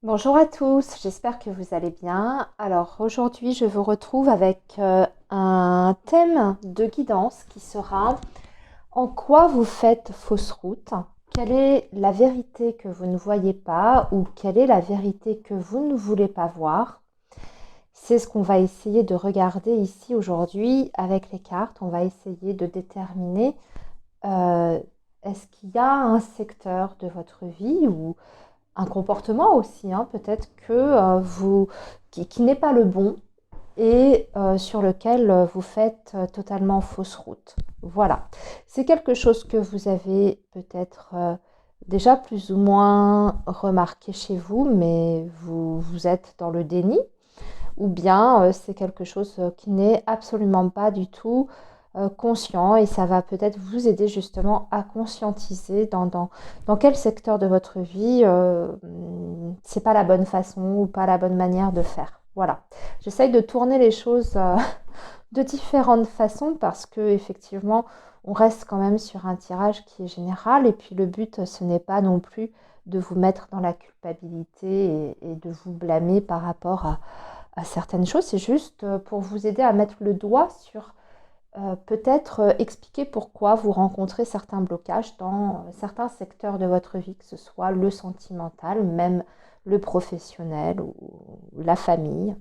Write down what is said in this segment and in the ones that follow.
Bonjour à tous, j'espère que vous allez bien. Alors aujourd'hui, je vous retrouve avec un thème de guidance qui sera en quoi vous faites fausse route, quelle est la vérité que vous ne voyez pas ou quelle est la vérité que vous ne voulez pas voir. C'est ce qu'on va essayer de regarder ici aujourd'hui avec les cartes. On va essayer de déterminer euh, est-ce qu'il y a un secteur de votre vie ou un comportement aussi, hein, peut-être que qui n'est pas le bon et sur lequel vous faites totalement fausse route. Voilà, c'est quelque chose que vous avez peut-être déjà plus ou moins remarqué chez vous, mais vous êtes dans le déni, ou bien c'est quelque chose qui n'est absolument pas du tout conscient et ça va peut-être vous aider justement à conscientiser dans quel secteur de votre vie c'est pas la bonne façon ou pas la bonne manière de faire. Voilà. J'essaye de tourner les choses de différentes façons parce que effectivement on reste quand même sur un tirage qui est général et puis le but ce n'est pas non plus de vous mettre dans la culpabilité et de vous blâmer par rapport à certaines choses, c'est juste pour vous aider à mettre le doigt sur peut-être expliquer pourquoi vous rencontrez certains blocages dans certains secteurs de votre vie, que ce soit le sentimental, même le professionnel ou la famille.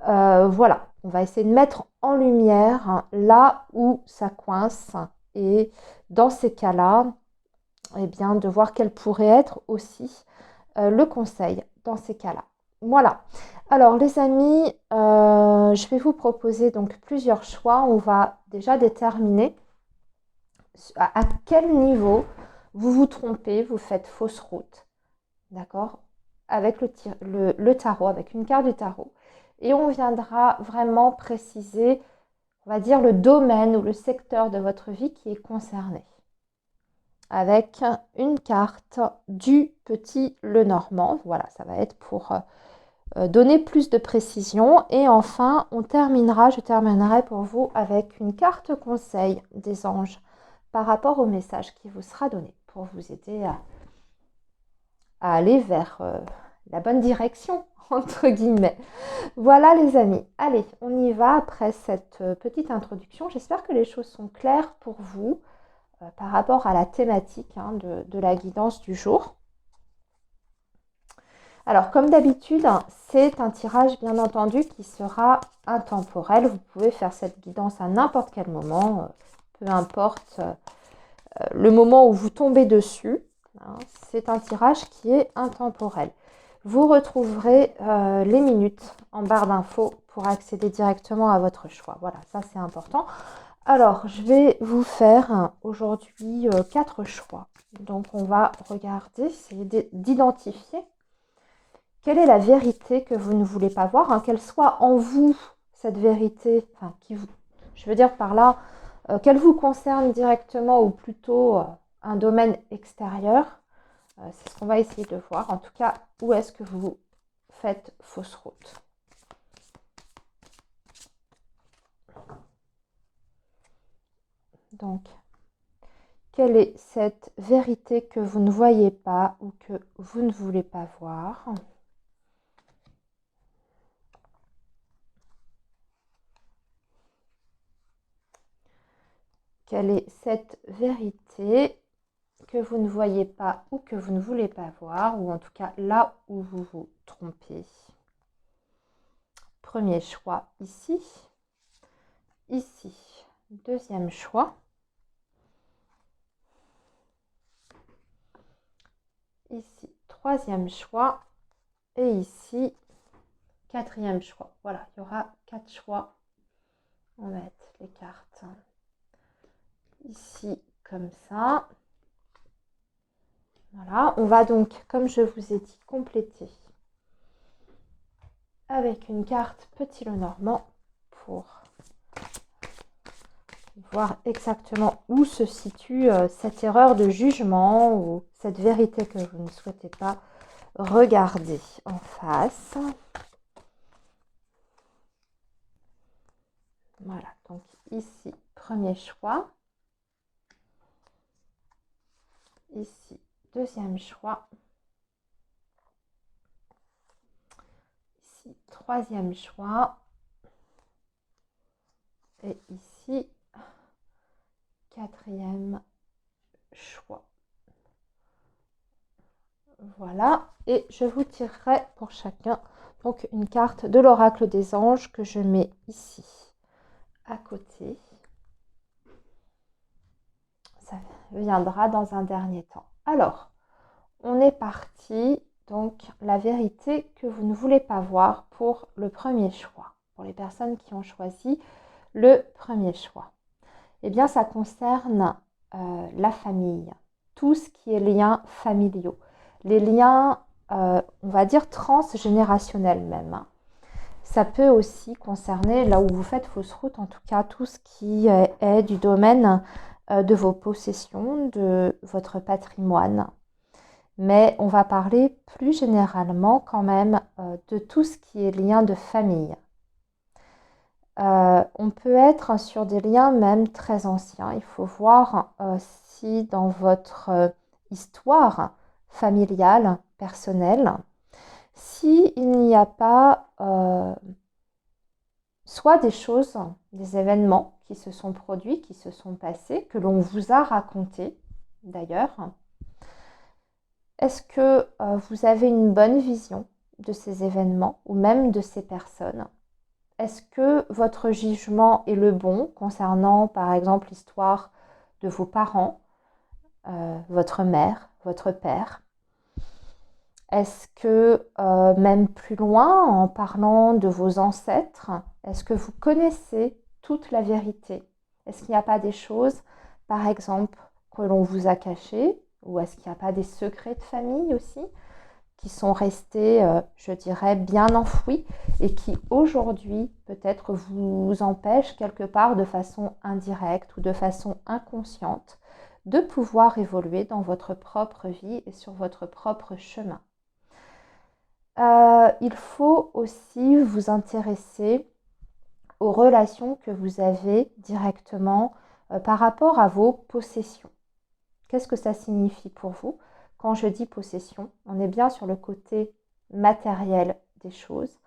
Voilà, on va essayer de mettre en lumière hein, là où ça coince et dans ces cas-là, eh bien, de voir quel pourrait être aussi le conseil dans ces cas-là. Voilà. Alors les amis, je vais vous proposer donc plusieurs choix. On va déjà déterminer à quel niveau vous vous trompez, vous faites fausse route, d'accord, avec le tarot, avec une carte du tarot. Et on viendra vraiment préciser, on va dire, le domaine ou le secteur de votre vie qui est concerné. Avec une carte du petit Lenormand. Voilà, ça va être pour donner plus de précision. Et enfin, je terminerai pour vous avec une carte conseil des anges par rapport au message qui vous sera donné pour vous aider à aller vers la bonne direction, entre guillemets. Voilà les amis, allez, on y va après cette petite introduction. J'espère que les choses sont claires pour vous par rapport à la thématique hein, de la guidance du jour. Alors, comme d'habitude, c'est un tirage, bien entendu, qui sera intemporel. Vous pouvez faire cette guidance à n'importe quel moment, peu importe le moment où vous tombez dessus. Hein, c'est un tirage qui est intemporel. Vous retrouverez les minutes en barre d'infos pour accéder directement à votre choix. Voilà, ça c'est important. Alors, je vais vous faire aujourd'hui 4 choix. Donc, on va regarder, c'est d'identifier quelle est la vérité que vous ne voulez pas voir, hein, qu'elle soit en vous, cette vérité, enfin, je veux dire par là, qu'elle vous concerne directement ou plutôt un domaine extérieur. C'est ce qu'on va essayer de voir. En tout cas, où est-ce que vous faites fausse route? Donc, quelle est cette vérité que vous ne voyez pas ou que vous ne voulez pas voir? Quelle est cette vérité que vous ne voyez pas ou que vous ne voulez pas voir, ou en tout cas là où vous vous trompez? Premier choix ici, ici. Deuxième choix, ici. Troisième choix, et ici, quatrième choix. Voilà, il y aura 4 choix. On va mettre les cartes ici comme ça. Voilà, on va donc, comme je vous ai dit, compléter avec une carte Petit Lenormand pour voir exactement où se situe cette erreur de jugement ou cette vérité que vous ne souhaitez pas regarder en face. Voilà, donc ici, premier choix. Ici, deuxième choix. troisième choix. Et ici, quatrième choix. Voilà, et je vous tirerai pour chacun donc une carte de l'oracle des anges que je mets ici à côté. Ça viendra dans un dernier temps. Alors, on est parti. Donc, la vérité que vous ne voulez pas voir pour le premier choix. Pour les personnes qui ont choisi le premier choix. Eh bien, ça concerne la famille. Tout ce qui est liens familiaux. Les liens, on va dire, transgénérationnels même. Ça peut aussi concerner, là où vous faites fausse route, en tout cas, tout ce qui est du domaine de vos possessions, de votre patrimoine. Mais on va parler plus généralement quand même de tout ce qui est lien de famille. On peut être sur des liens même très anciens. Il faut voir si dans votre histoire familiale, personnelle, s'il n'y a pas soit des choses, des événements qui se sont produits, qui se sont passés, que l'on vous a racontés d'ailleurs. Est-ce que vous avez une bonne vision de ces événements ou même de ces personnes? Est-ce que votre jugement est le bon concernant par exemple l'histoire de vos parents, votre mère, votre père? Est-ce que même plus loin, en parlant de vos ancêtres, est-ce que vous connaissez toute la vérité? Est-ce qu'il n'y a pas des choses, par exemple, que l'on vous a cachées? Ou est-ce qu'il n'y a pas des secrets de famille aussi qui sont restés, je dirais, bien enfouis et qui aujourd'hui peut-être vous empêchent quelque part de façon indirecte ou de façon inconsciente de pouvoir évoluer dans votre propre vie et sur votre propre chemin? Il faut aussi vous intéresser aux relations que vous avez directement par rapport à vos possessions. Qu'est-ce que ça signifie pour vous? Quand je dis possession, on est bien sur le côté matériel des choses.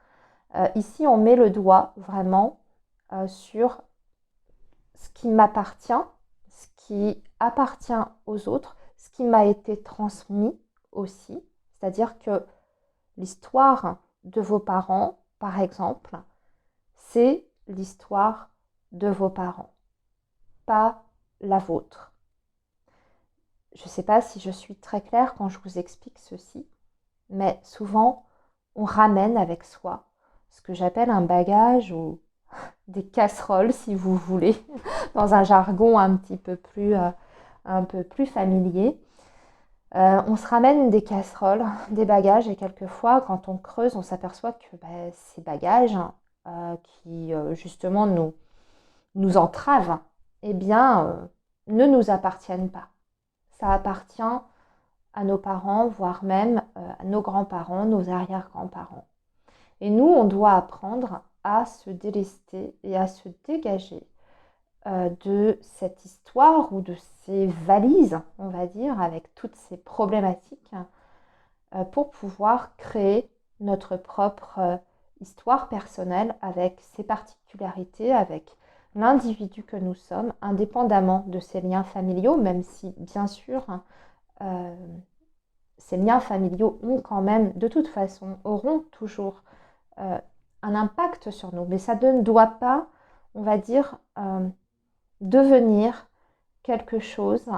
Ici, on met le doigt vraiment sur ce qui m'appartient, ce qui appartient aux autres, ce qui m'a été transmis aussi. C'est-à-dire que l'histoire de vos parents, par exemple, c'est l'histoire de vos parents, pas la vôtre. Je ne sais pas si je suis très claire quand je vous explique ceci, mais souvent, on ramène avec soi ce que j'appelle un bagage ou des casseroles, si vous voulez, dans un jargon un peu plus familier. On se ramène des casseroles, des bagages, et quelquefois, quand on creuse, on s'aperçoit que ces bagages qui justement nous entravent, eh bien, ne nous appartiennent pas. Ça appartient à nos parents, voire même à nos grands-parents, nos arrière-grands-parents. Et nous, on doit apprendre à se délester et à se dégager de cette histoire ou de ces valises, on va dire, avec toutes ces problématiques pour pouvoir créer notre propre histoire personnelle avec ses particularités, avec l'individu que nous sommes, indépendamment de ces liens familiaux, même si, bien sûr, ces liens familiaux ont quand même, de toute façon, auront toujours un impact sur nous. Mais ça ne doit pas, on va dire, devenir quelque chose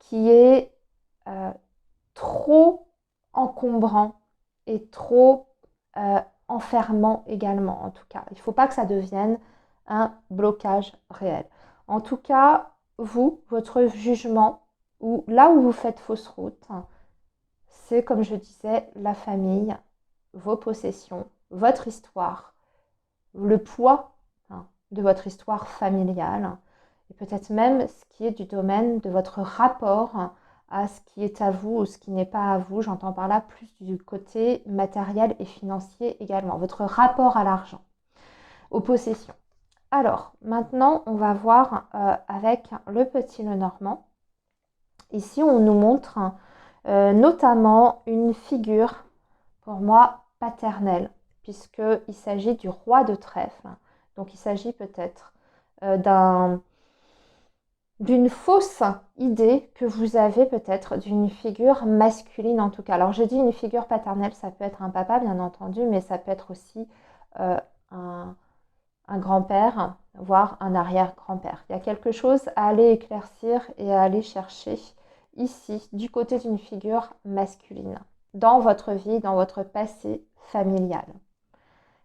qui est trop encombrant et trop enfermant également, en tout cas. Il ne faut pas que ça devienne un blocage réel. En tout cas, vous, votre jugement, ou là où vous faites fausse route, c'est, comme je disais, la famille, vos possessions, votre histoire, le poids de votre histoire familiale, et peut-être même ce qui est du domaine de votre rapport à ce qui est à vous ou ce qui n'est pas à vous. J'entends par là plus du côté matériel et financier également, votre rapport à l'argent, aux possessions. Alors, maintenant, on va voir avec le petit Lenormand. Ici, on nous montre notamment une figure, pour moi, paternelle, puisqu'il s'agit du roi de trèfle. Donc il s'agit peut-être d'une fausse idée que vous avez peut-être d'une figure masculine en tout cas. Alors je dis une figure paternelle, ça peut être un papa bien entendu, mais ça peut être aussi un grand-père, voire un arrière-grand-père. Il y a quelque chose à aller éclaircir et à aller chercher ici, du côté d'une figure masculine, dans votre vie, dans votre passé familial.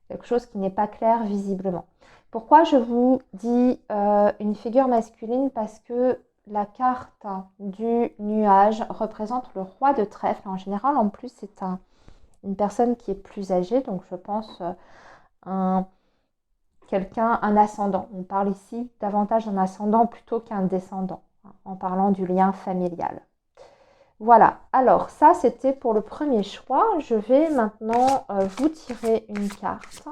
Quelque chose qui n'est pas clair visiblement. Pourquoi je vous dis une figure masculine? Parce que la carte du nuage représente le roi de trèfle. En général, en plus, c'est une personne qui est plus âgée, donc je pense un ascendant. On parle ici davantage d'un ascendant plutôt qu'un descendant, en parlant du lien familial. Voilà, alors ça c'était pour le premier choix. Je vais maintenant vous tirer une carte.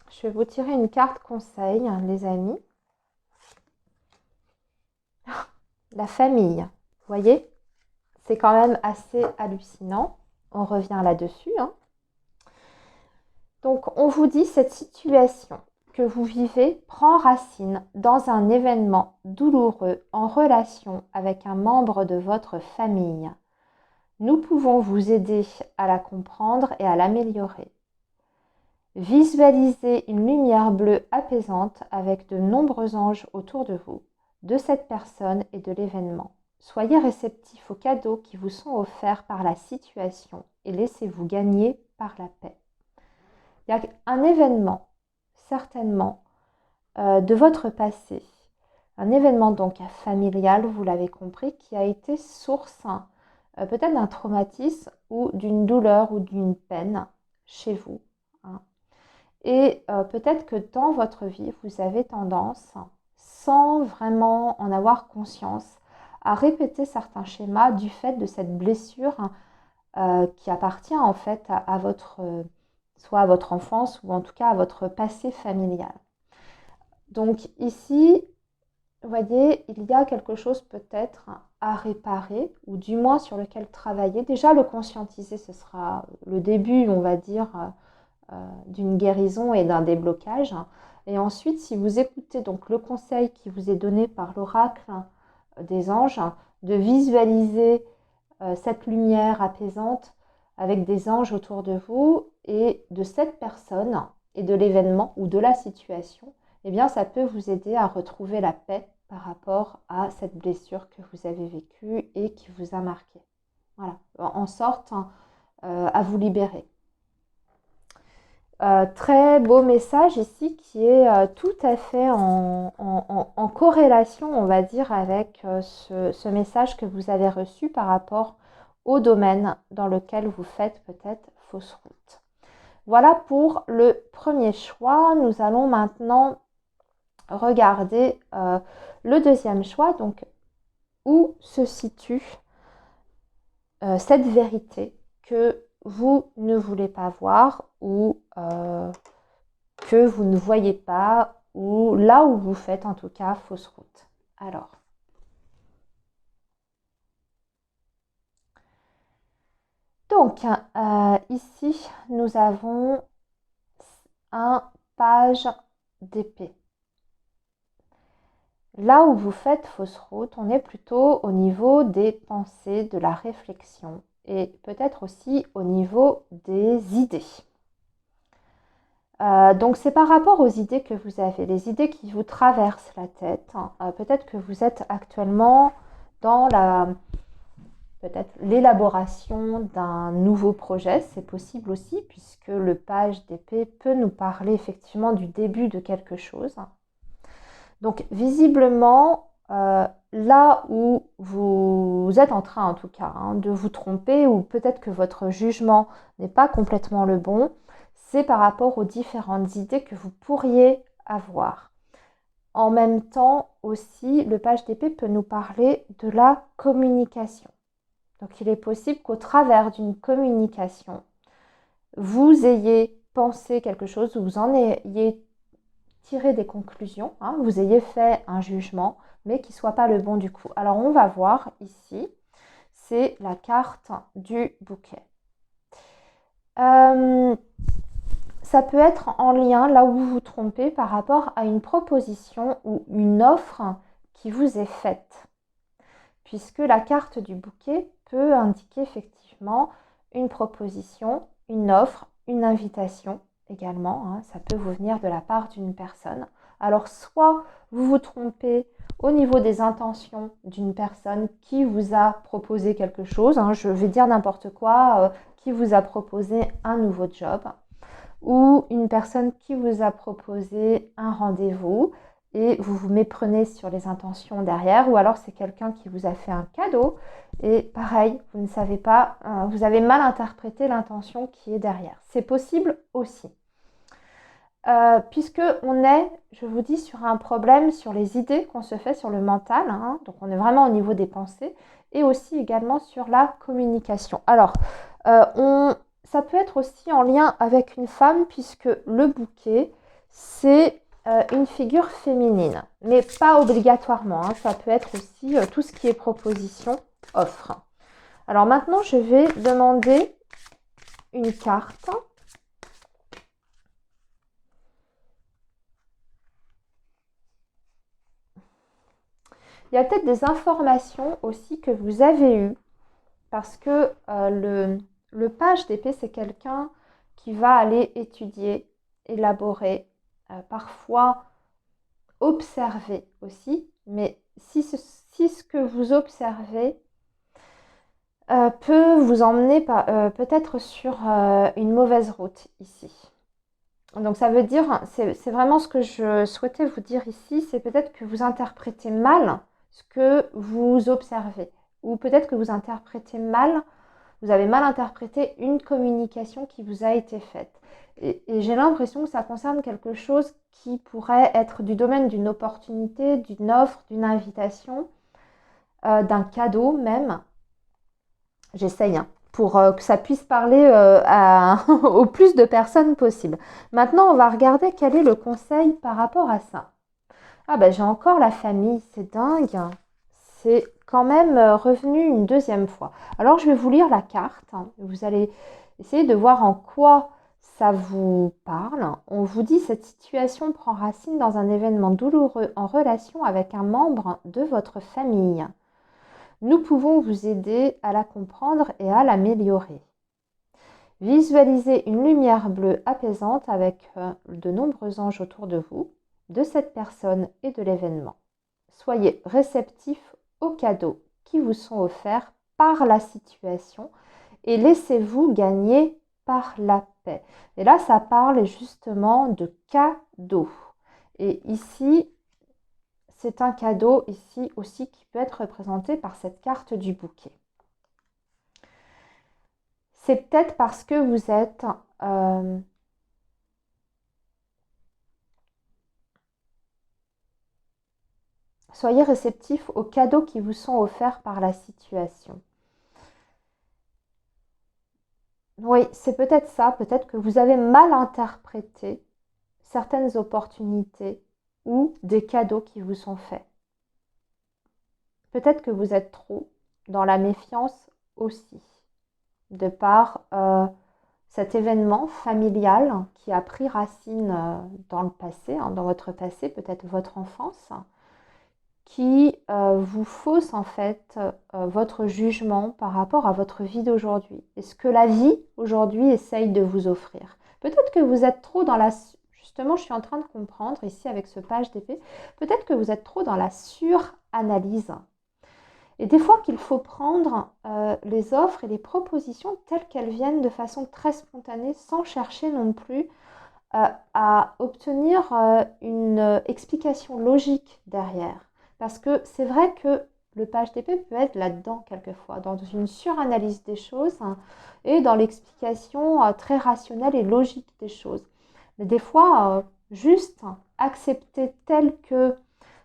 Je vais vous tirer une carte conseil, les amis. La famille, vous voyez, c'est quand même assez hallucinant. On revient là-dessus. Donc, on vous dit cette situation que vous vivez prend racine dans un événement douloureux en relation avec un membre de votre famille. Nous pouvons vous aider à la comprendre et à l'améliorer. Visualisez une lumière bleue apaisante avec de nombreux anges autour de vous, de cette personne et de l'événement. Soyez réceptifs aux cadeaux qui vous sont offerts par la situation et laissez-vous gagner par la paix. Il y a un événement, certainement, de votre passé, un événement donc familial, vous l'avez compris, qui a été source peut-être d'un traumatisme ou d'une douleur ou d'une peine chez vous. Et peut-être que dans votre vie, vous avez tendance, sans vraiment en avoir conscience, à répéter certains schémas du fait de cette blessure qui appartient en fait à votre, soit à votre enfance ou en tout cas à votre passé familial. Donc ici, vous voyez, il y a quelque chose peut-être à réparer ou du moins sur lequel travailler. Déjà le conscientiser, ce sera le début, on va dire, d'une guérison et d'un déblocage. Et ensuite, si vous écoutez donc le conseil qui vous est donné par l'oracle des anges, de visualiser cette lumière apaisante avec des anges autour de vous et de cette personne et de l'événement ou de la situation, eh bien ça peut vous aider à retrouver la paix par rapport à cette blessure que vous avez vécue et qui vous a marqué. Voilà, en sorte à vous libérer. Très beau message ici qui est tout à fait en corrélation, on va dire, avec ce message que vous avez reçu par rapport au domaine dans lequel vous faites peut-être fausse route. Voilà pour le premier choix. Nous allons maintenant regarder le deuxième choix. Donc, où se situe cette vérité que vous ne voulez pas voir ou que vous ne voyez pas ou là où vous faites en tout cas fausse route. Alors, donc ici nous avons un page d'épée. Là où vous faites fausse route, on est plutôt au niveau des pensées, de la réflexion et peut-être aussi au niveau des idées. Donc c'est par rapport aux idées que vous avez, les idées qui vous traversent la tête. Peut-être que vous êtes actuellement dans peut-être l'élaboration d'un nouveau projet, c'est possible aussi puisque le page d'épée peut nous parler effectivement du début de quelque chose. Donc visiblement, là où vous êtes en train en tout cas de vous tromper ou peut-être que votre jugement n'est pas complètement le bon, c'est par rapport aux différentes idées que vous pourriez avoir. En même temps aussi, le page d'épée peut nous parler de la communication. Donc il est possible qu'au travers d'une communication, vous ayez pensé quelque chose, vous en ayez tiré des conclusions, vous ayez fait un jugement, mais qui ne soit pas le bon du coup. Alors on va voir ici, c'est la carte du bouquet. Ça peut être en lien, là où vous vous trompez, par rapport à une proposition ou une offre qui vous est faite. Puisque la carte du bouquet peut indiquer effectivement une proposition, une offre, une invitation également. Ça peut vous venir de la part d'une personne. Alors soit vous vous trompez au niveau des intentions d'une personne qui vous a proposé quelque chose, je vais dire n'importe quoi, qui vous a proposé un nouveau job, ou une personne qui vous a proposé un rendez-vous et vous vous méprenez sur les intentions derrière, ou alors c'est quelqu'un qui vous a fait un cadeau et pareil, vous ne savez pas, vous avez mal interprété l'intention qui est derrière. C'est possible aussi. Puisque on est, je vous dis, sur un problème sur les idées qu'on se fait sur le mental, donc on est vraiment au niveau des pensées, et aussi également sur la communication. Alors, ça peut être aussi en lien avec une femme, puisque le bouquet, c'est une figure féminine, mais pas obligatoirement. Ça peut être aussi tout ce qui est proposition, offre. Alors maintenant, je vais demander une carte. Il y a peut-être des informations aussi que vous avez eues, parce que le page d'épée, c'est quelqu'un qui va aller étudier, élaborer, parfois observer aussi, mais si ce que vous observez peut vous emmener peut-être sur une mauvaise route ici. Donc ça veut dire, c'est vraiment ce que je souhaitais vous dire ici, c'est peut-être que vous interprétez mal ce que vous observez, ou peut-être que vous interprétez mal, vous avez mal interprété une communication qui vous a été faite. Et j'ai l'impression que ça concerne quelque chose qui pourrait être du domaine d'une opportunité, d'une offre, d'une invitation, d'un cadeau même. J'essaye, pour que ça puisse parler au plus de personnes possible. Maintenant, on va regarder quel est le conseil par rapport à ça. Ah ben, j'ai encore la famille, c'est dingue. C'est quand même revenu une deuxième fois. Alors, je vais vous lire la carte. Vous allez essayer de voir en quoi ça vous parle. On vous dit: cette situation prend racine dans un événement douloureux en relation avec un membre de votre famille. Nous pouvons vous aider à la comprendre et à l'améliorer. Visualisez une lumière bleue apaisante avec de nombreux anges autour de vous, de cette personne et de l'événement. Soyez réceptifs aux cadeaux qui vous sont offerts par la situation et laissez-vous gagner par la paix. Et là, ça parle justement de cadeaux. Et ici, c'est un cadeau ici aussi qui peut être représenté par cette carte du bouquet. C'est peut-être parce que vous êtes soyez réceptifs aux cadeaux qui vous sont offerts par la situation. Oui, c'est peut-être ça, peut-être que vous avez mal interprété certaines opportunités ou des cadeaux qui vous sont faits. Peut-être que vous êtes trop dans la méfiance aussi, de par cet événement familial qui a pris racine dans le passé, dans votre passé, peut-être votre enfance, qui vous fausse en fait votre jugement par rapport à votre vie d'aujourd'hui et ce que la vie aujourd'hui essaye de vous offrir. Peut-être que vous êtes trop dans la... Justement, je suis en train de comprendre ici avec ce page d'épée, peut-être que vous êtes trop dans la suranalyse. Et des fois qu'il faut prendre les offres et les propositions telles qu'elles viennent de façon très spontanée, sans chercher non plus à obtenir une explication logique derrière. Parce que c'est vrai que le page d'épée peut être là-dedans quelquefois, dans une suranalyse des choses et dans l'explication très rationnelle et logique des choses. Mais des fois, juste accepter tel que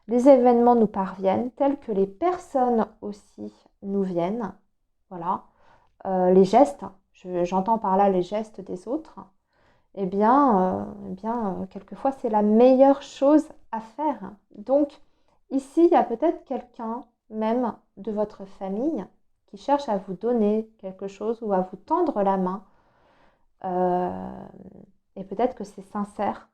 les événements nous parviennent, tels que les personnes aussi nous viennent, voilà, les gestes, j'entends par là les gestes des autres, quelquefois c'est la meilleure chose à faire. Donc ici, il y a peut-être quelqu'un même de votre famille qui cherche à vous donner quelque chose ou à vous tendre la main. Et peut-être que c'est sincère.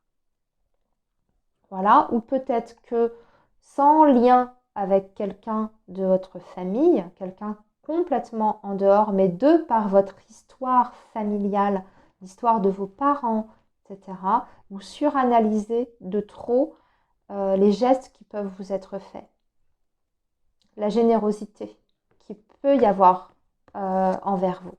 Voilà. Ou peut-être que sans lien avec quelqu'un de votre famille, quelqu'un complètement en dehors, mais de par votre histoire familiale, l'histoire de vos parents, etc., vous suranalysez de trop les gestes qui peuvent vous être faits, la générosité qui peut y avoir envers vous.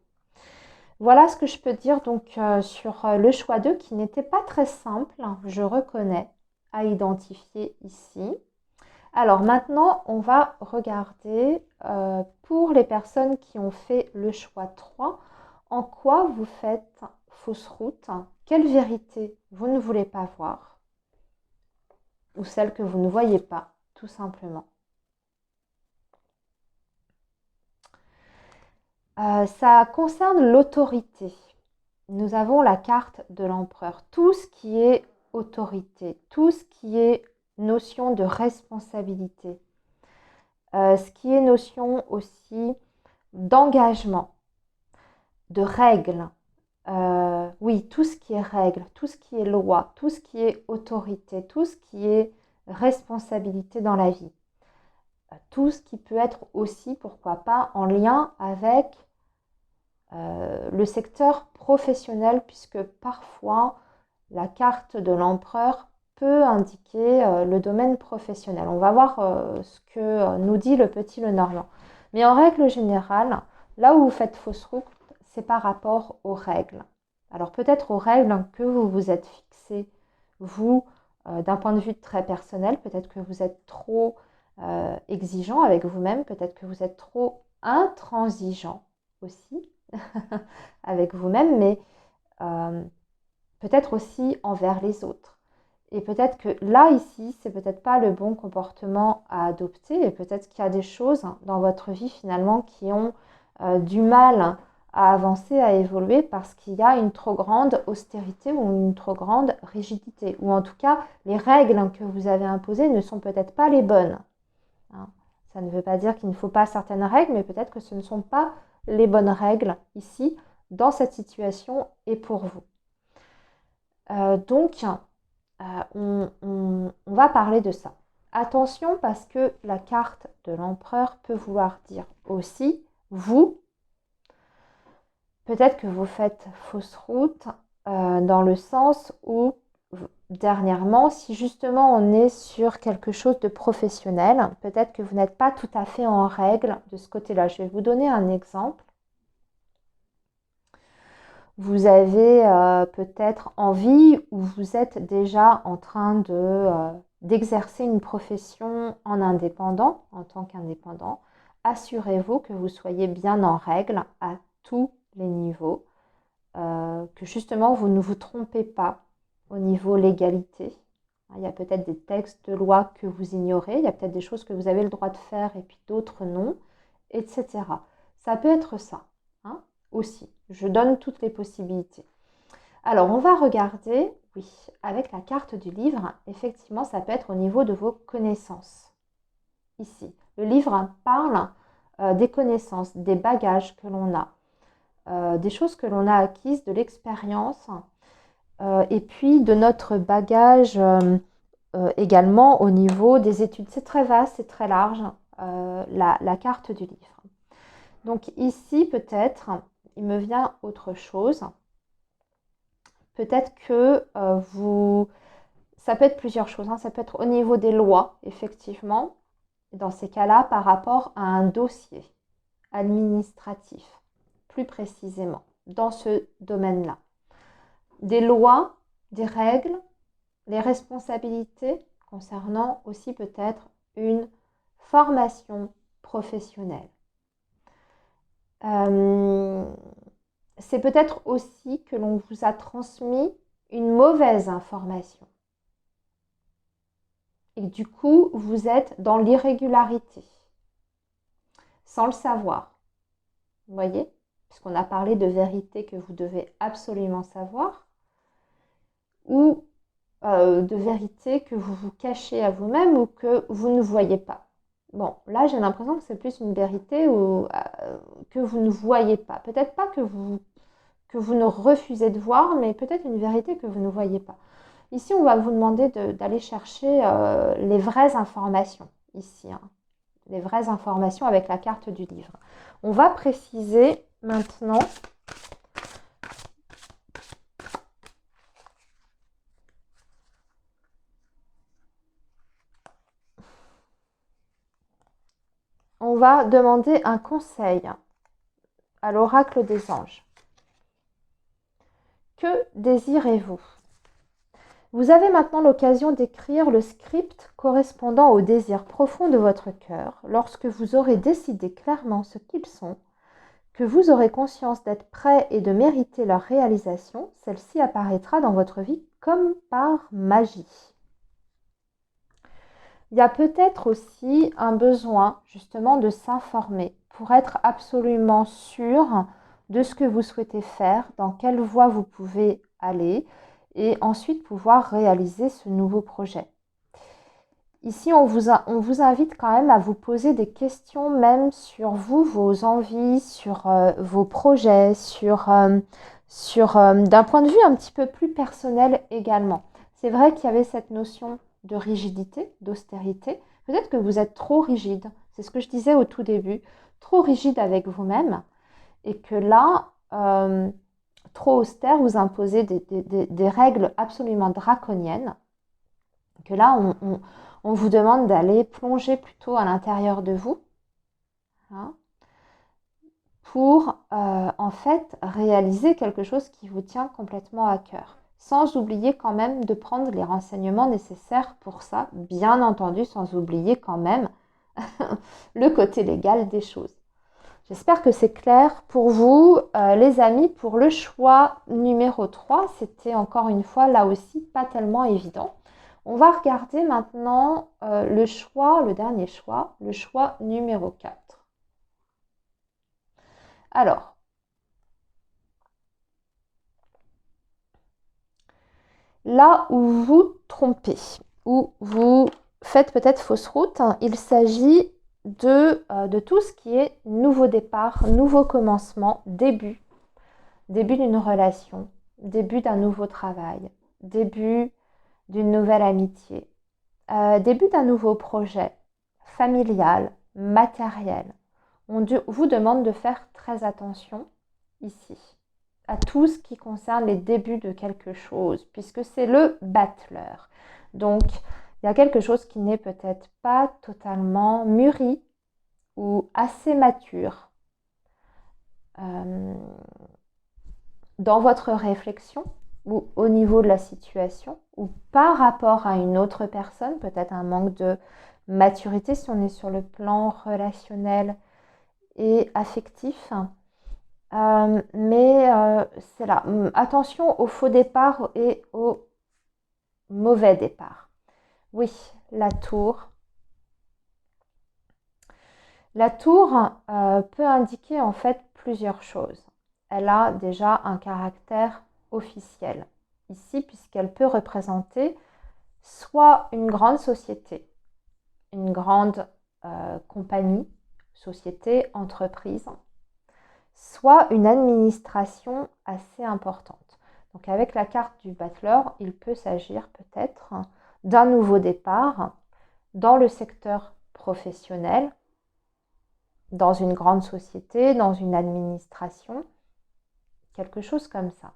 Voilà ce que je peux dire donc sur le choix 2 qui n'était pas très simple, je reconnais, à identifier ici. Alors maintenant, on va regarder pour les personnes qui ont fait le choix 3, en quoi vous faites fausse route, quelle vérité vous ne voulez pas voir, ou celle que vous ne voyez pas, tout simplement. Ça concerne l'autorité. Nous avons la carte de l'empereur. Tout ce qui est autorité, tout ce qui est notion de responsabilité, ce qui est notion aussi d'engagement, de règles. Oui, tout ce qui est règles, tout ce qui est loi, tout ce qui est autorité, tout ce qui est responsabilité dans la vie. Tout ce qui peut être aussi, pourquoi pas, en lien avec le secteur professionnel, puisque parfois la carte de l'empereur peut indiquer le domaine professionnel. On va voir ce que nous dit le petit Lenormand. Mais en règle générale, là où vous faites fausse route, c'est par rapport aux règles. Alors peut-être aux règles que vous vous êtes fixées, vous, d'un point de vue très personnel, peut-être que vous êtes trop exigeant avec vous-même, peut-être que vous êtes trop intransigeant aussi avec vous-même, mais peut-être aussi envers les autres. Et peut-être que là, ici, c'est peut-être pas le bon comportement à adopter, et peut-être qu'il y a des choses dans votre vie finalement qui ont du mal à avancer, à évoluer, parce qu'il y a une trop grande austérité ou une trop grande rigidité. Ou en tout cas, les règles que vous avez imposées ne sont peut-être pas les bonnes. Hein. Ça ne veut pas dire qu'il ne faut pas certaines règles, mais peut-être que ce ne sont pas les bonnes règles ici, dans cette situation et pour vous. Donc, on va parler de ça. Attention parce que la carte de l'empereur peut vouloir dire aussi, vous, peut-être que vous faites fausse route dans le sens où, dernièrement, si justement on est sur quelque chose de professionnel, peut-être que vous n'êtes pas tout à fait en règle de ce côté-là. Je vais vous donner un exemple. Vous avez peut-être envie ou vous êtes déjà en train d'exercer une profession en indépendant, en tant qu'indépendant. Assurez-vous que vous soyez bien en règle à tous les niveaux, que justement vous ne vous trompez pas au niveau légalité. Il y a peut-être des textes de loi que vous ignorez, il y a peut-être des choses que vous avez le droit de faire et puis d'autres non, etc. Ça peut être ça, hein, aussi. Je donne toutes les possibilités. Alors, on va regarder, oui, avec la carte du livre, effectivement, ça peut être au niveau de vos connaissances. Ici, le livre parle des connaissances, des bagages que l'on a, des choses que l'on a acquises, de l'expérience, et puis de notre bagage également au niveau des études. C'est très vaste, c'est très large, la carte du livre. Donc ici, peut-être, il me vient autre chose. Peut-être que ça peut être plusieurs choses, hein. Ça peut être au niveau des lois, effectivement, dans ces cas-là, par rapport à un dossier administratif, plus précisément, dans ce domaine-là. Des lois, des règles, les responsabilités concernant aussi peut-être une formation professionnelle. C'est peut-être aussi que l'on vous a transmis une mauvaise information. Et du coup, vous êtes dans l'irrégularité, sans le savoir. Vous voyez? Puisqu'on a parlé de vérité que vous devez absolument savoir, ou de vérité que vous vous cachez à vous-même ou que vous ne voyez pas. Bon, là, j'ai l'impression que c'est plus une vérité que vous ne voyez pas. Peut-être pas que vous ne refusez de voir, mais peut-être une vérité que vous ne voyez pas. Ici, on va vous demander d'aller chercher les vraies informations, ici, hein, les vraies informations avec la carte du livre. On va préciser maintenant on va demander un conseil à l'oracle des anges. Que désirez-vous? Vous avez maintenant l'occasion d'écrire le script correspondant aux désirs profonds de votre cœur. Lorsque vous aurez décidé clairement ce qu'ils sont, que vous aurez conscience d'être prêt et de mériter leur réalisation, celle-ci apparaîtra dans votre vie comme par magie. Il y a peut-être aussi un besoin justement de s'informer pour être absolument sûr de ce que vous souhaitez faire, dans quelle voie vous pouvez aller et ensuite pouvoir réaliser ce nouveau projet. Ici, on vous invite quand même à vous poser des questions même sur vous, vos envies, sur vos projets, d'un point de vue un petit peu plus personnel également. C'est vrai qu'il y avait cette notion de rigidité, d'austérité. Peut-être que vous êtes trop rigide, c'est ce que je disais au tout début, trop rigide avec vous-même et que là, trop austère, vous imposez des règles absolument draconiennes, que là, on vous demande d'aller plonger plutôt à l'intérieur de vous, hein, pour en fait réaliser quelque chose qui vous tient complètement à cœur. Sans oublier quand même de prendre les renseignements nécessaires pour ça, bien entendu, sans oublier quand même le côté légal des choses. J'espère que c'est clair pour vous, les amis. Pour le choix numéro 3, c'était encore une fois là aussi pas tellement évident. On va regarder maintenant le dernier choix, le choix numéro 4. Alors, là où vous trompez, où vous faites peut-être fausse route, hein, il s'agit de tout ce qui est nouveau départ, nouveau commencement, début d'une relation, début d'un nouveau travail, début d'une nouvelle amitié, début d'un nouveau projet familial, matériel. On vous demande de faire très attention ici à tout ce qui concerne les débuts de quelque chose, puisque c'est le battleur. Donc, il y a quelque chose qui n'est peut-être pas totalement mûri ou assez mature dans votre réflexion ou au niveau de la situation ou par rapport à une autre personne, peut-être un manque de maturité si on est sur le plan relationnel et affectif. C'est là. Attention au faux départ et au mauvais départ. Oui, la tour. La tour peut indiquer en fait plusieurs choses. Elle a déjà un caractère officiel ici puisqu'elle peut représenter soit une grande société, une grande compagnie, société, entreprise, soit une administration assez importante. Donc avec la carte du battleur, il peut s'agir peut-être d'un nouveau départ dans le secteur professionnel, dans une grande société, dans une administration, quelque chose comme ça.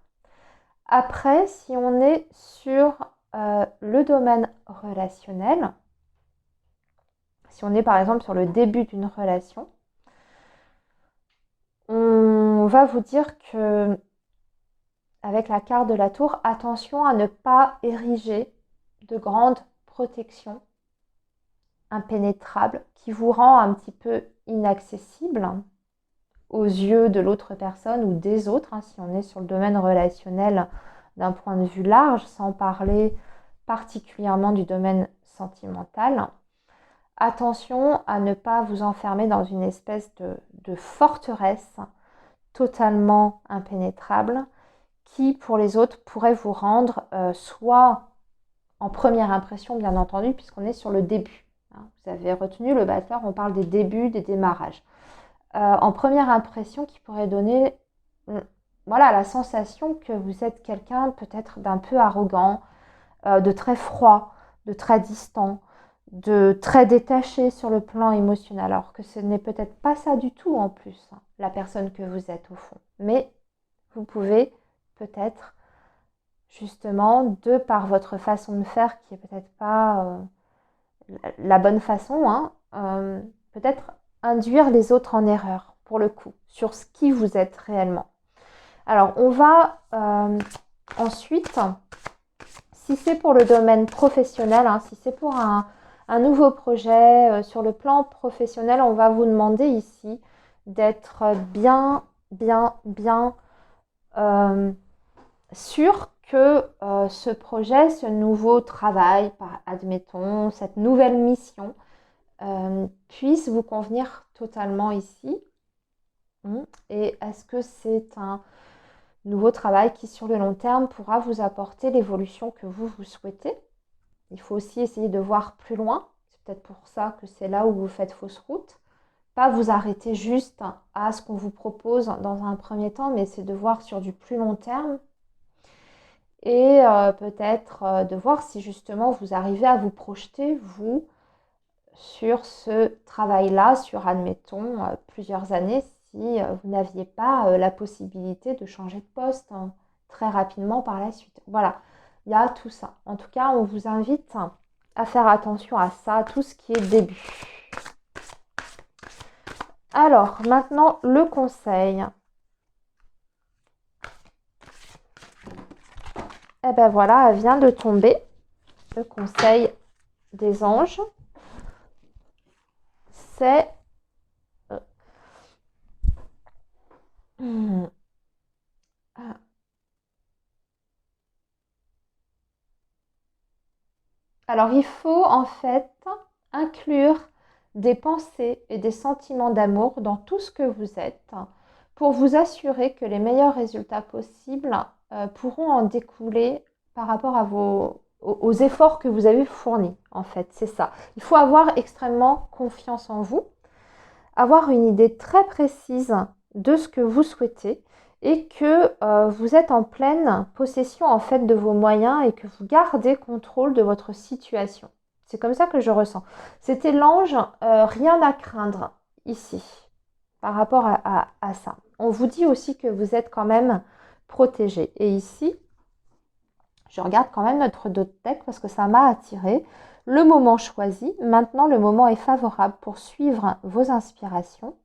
Après, si on est sur le domaine relationnel, si on est par exemple sur le début d'une relation, on va vous dire que avec la carte de la tour, attention à ne pas ériger de grandes protections impénétrables qui vous rend un petit peu inaccessible aux yeux de l'autre personne ou des autres, hein, si on est sur le domaine relationnel d'un point de vue large, sans parler particulièrement du domaine sentimental. Attention à ne pas vous enfermer dans une espèce de forteresse totalement impénétrable qui, pour les autres, pourrait vous rendre soit en première impression, bien entendu, puisqu'on est sur le début hein. Vous avez retenu le battleur, on parle des débuts, des démarrages. En première impression, qui pourrait donner voilà, la sensation que vous êtes quelqu'un peut-être d'un peu arrogant, de très froid, de très distant, de très détaché sur le plan émotionnel, alors que ce n'est peut-être pas ça du tout en plus, hein, la personne que vous êtes au fond. Mais vous pouvez peut-être, justement, de par votre façon de faire, qui est peut-être pas la bonne façon, hein, peut-être induire les autres en erreur, pour le coup, sur ce qui vous êtes réellement. Alors, on va ensuite, si c'est pour le domaine professionnel, hein, si c'est pour un nouveau projet sur le plan professionnel, on va vous demander ici d'être bien, bien, bien sûr que ce projet, ce nouveau travail, admettons, cette nouvelle mission, puisse vous convenir totalement ici. Et est-ce que c'est un nouveau travail qui, sur le long terme, pourra vous apporter l'évolution que vous souhaitez? Il faut aussi essayer de voir plus loin. C'est peut-être pour ça que c'est là où vous faites fausse route. Pas vous arrêter juste à ce qu'on vous propose dans un premier temps, mais c'est de voir sur du plus long terme. Et peut-être de voir si justement vous arrivez à vous projeter, vous, sur ce travail-là, sur, admettons, plusieurs années, si vous n'aviez pas la possibilité de changer de poste très rapidement par la suite. Voilà, il y a tout ça. En tout cas, on vous invite à faire attention à ça, tout ce qui est début. Alors, maintenant, le conseil. Eh bien voilà, elle vient de tomber. Le conseil des anges, c'est alors, il faut en fait inclure des pensées et des sentiments d'amour dans tout ce que vous êtes pour vous assurer que les meilleurs résultats possibles pourront en découler par rapport à aux efforts que vous avez fournis. En fait, c'est ça. Il faut avoir extrêmement confiance en vous, avoir une idée très précise de ce que vous souhaitez et que vous êtes en pleine possession en fait de vos moyens et que vous gardez contrôle de votre situation. C'est comme ça que je ressens. C'était l'ange, rien à craindre ici par rapport à ça. On vous dit aussi que vous êtes quand même protégé. Et ici, je regarde quand même notre deck parce que ça m'a attiré. Le moment choisi, maintenant le moment est favorable pour suivre vos inspirations.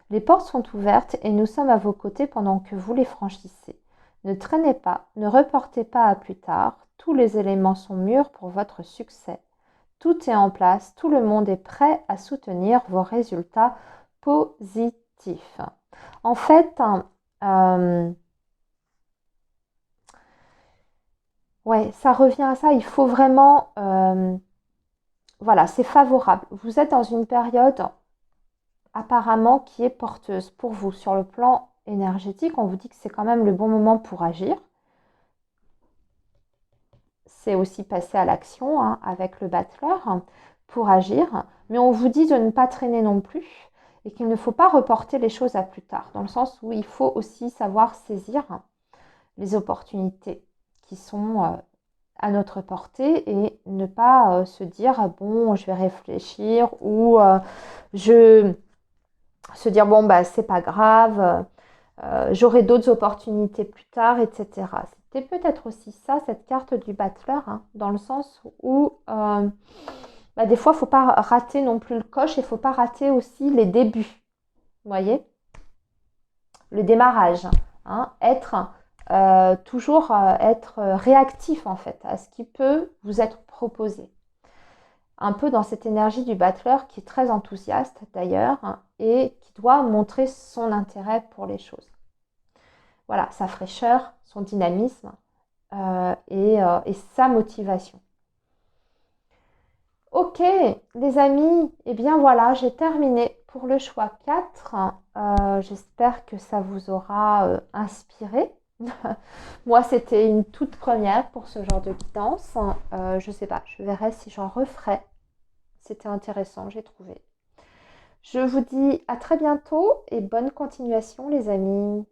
Les portes sont ouvertes et nous sommes à vos côtés pendant que vous les franchissez. Ne traînez pas, ne reportez pas à plus tard. Tous les éléments sont mûrs pour votre succès. Tout est en place, tout le monde est prêt à soutenir vos résultats positifs. En fait, ouais, ça revient à ça. Il faut vraiment, voilà, c'est favorable. Vous êtes dans une période apparemment qui est porteuse pour vous. Sur le plan énergétique, on vous dit que c'est quand même le bon moment pour agir. C'est aussi passer à l'action hein, avec le battleur pour agir. Mais on vous dit de ne pas traîner non plus et qu'il ne faut pas reporter les choses à plus tard. Dans le sens où il faut aussi savoir saisir les opportunités qui sont à notre portée et ne pas se dire bon je vais réfléchir ou se dire bon bah c'est pas grave, j'aurai d'autres opportunités plus tard, etc. C'était peut-être aussi ça, cette carte du battleur, hein, dans le sens où bah, des fois il ne faut pas rater non plus le coche et il ne faut pas rater aussi les débuts. Vous voyez, le démarrage, hein, toujours être réactif en fait à ce qui peut vous être proposé. Un peu dans cette énergie du battleur qui est très enthousiaste d'ailleurs hein, et qui doit montrer son intérêt pour les choses. Voilà, sa fraîcheur, son dynamisme et sa motivation. Ok, les amis, et bien voilà, j'ai terminé pour le choix 4. J'espère que ça vous aura inspiré. Moi, c'était une toute première pour ce genre de guidance. Je ne sais pas, je verrai si j'en referai. c'était intéressant, j'ai trouvé. Je vous dis à très bientôt et bonne continuation les amis.